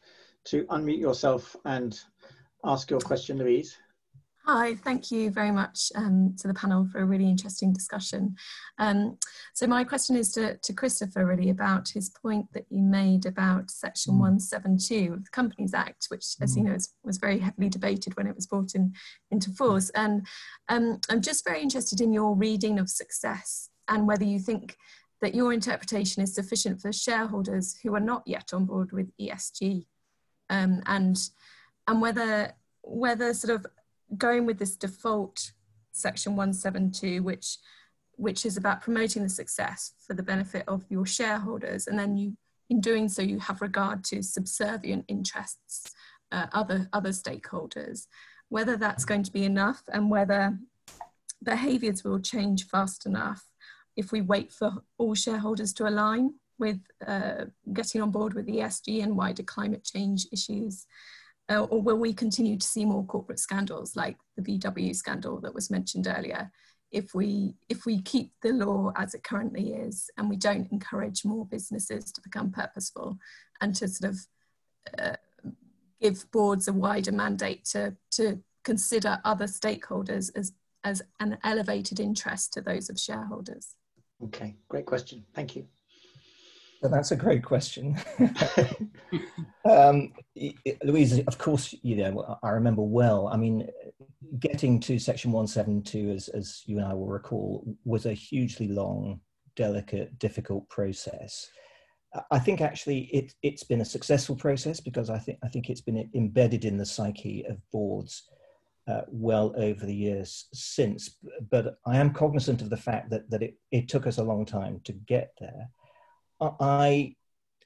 to unmute yourself and ask your question, Louise. Hi, thank you very much to the panel for a really interesting discussion. So my question is to Christopher, really, about his point that you made about Section 172 of the Companies Act, which, as you know, was very heavily debated when it was brought into force. And I'm just very interested in your reading of success and whether you think that your interpretation is sufficient for shareholders who are not yet on board with ESG, and whether sort of going with this default Section 172, which is about promoting the success for the benefit of your shareholders, and then you, in doing so, you have regard to subservient interests, other stakeholders, whether that's going to be enough and whether behaviours will change fast enough if we wait for all shareholders to align with getting on board with ESG and wider climate change issues. Or will we continue to see more corporate scandals like the VW scandal that was mentioned earlier if we keep the law as it currently is and we don't encourage more businesses to become purposeful and to sort of give boards a wider mandate to consider other stakeholders as an elevated interest to those of shareholders? Okay, great question. Thank you. So that's a great question. Louise, of course, you know, I remember well, I mean, getting to Section 172, as you and I will recall, was a hugely long, delicate, difficult process. I think actually it's been a successful process because I think it's been embedded in the psyche of boards well over the years since. But I am cognizant of the fact that it took us a long time to get there. I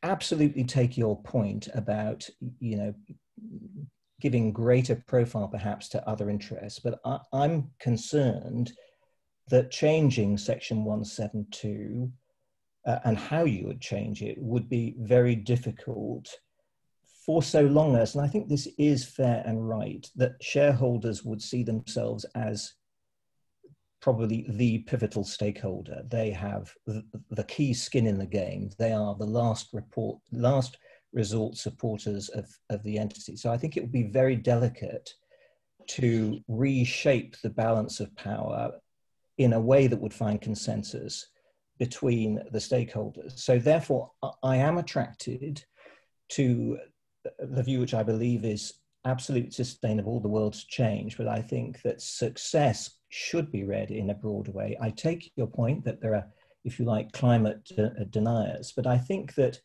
absolutely take your point about, you know, giving greater profile perhaps to other interests, but I'm concerned that changing Section 172 and how you would change it would be very difficult for so long as, and I think this is fair and right, that shareholders would see themselves as probably the pivotal stakeholder. They have the key skin in the game. They are the last resort supporters of the entity. So I think it would be very delicate to reshape the balance of power in a way that would find consensus between the stakeholders. So therefore, I am attracted to the view, which I believe is absolutely sustainable, the world's change, but I think that success should be read in a broader way. I take your point that there are, if you like, climate deniers, but I think that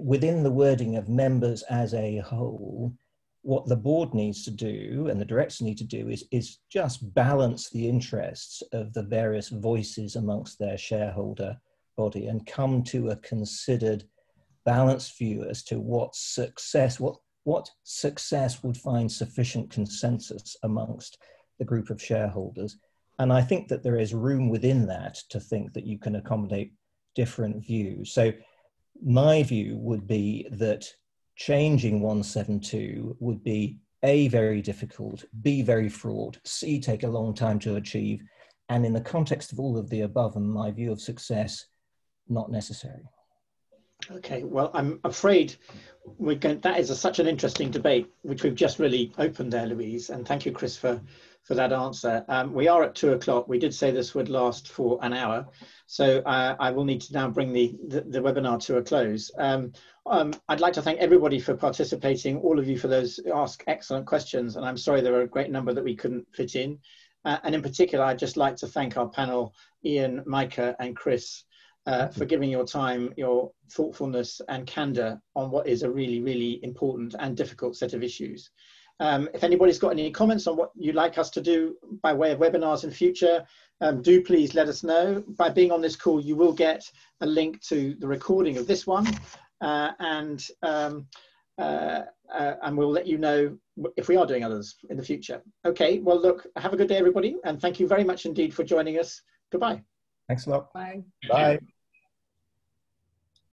within the wording of members as a whole, what the board needs to do and the directors need to do is just balance the interests of the various voices amongst their shareholder body and come to a considered balanced view as to what success would find sufficient consensus amongst the group of shareholders. And I think that there is room within that to think that you can accommodate different views. So my view would be that changing 172 would be A, very difficult, B, very fraught, C, take a long time to achieve, and in the context of all of the above and my view of success, not necessary. Okay, well, I'm afraid that is such an interesting debate, which we've just really opened there, Louise, and thank you, Chris, for that answer. We are at 2 o'clock. We did say this would last for an hour, so I will need to now bring the webinar to a close. I'd like to thank everybody for participating, all of you for those ask excellent questions, and I'm sorry there were a great number that we couldn't fit in. And in particular, I'd just like to thank our panel, Ian, Maaike, and Chris, for giving your time, your thoughtfulness and candor on what is a really, really important and difficult set of issues. If anybody's got any comments on what you'd like us to do by way of webinars in future, do please let us know. By being on this call, you will get a link to the recording of this one, and we'll let you know if we are doing others in the future. Okay, well, look, have a good day, everybody, and thank you very much indeed for joining us. Goodbye. Thanks a lot. Bye. Bye.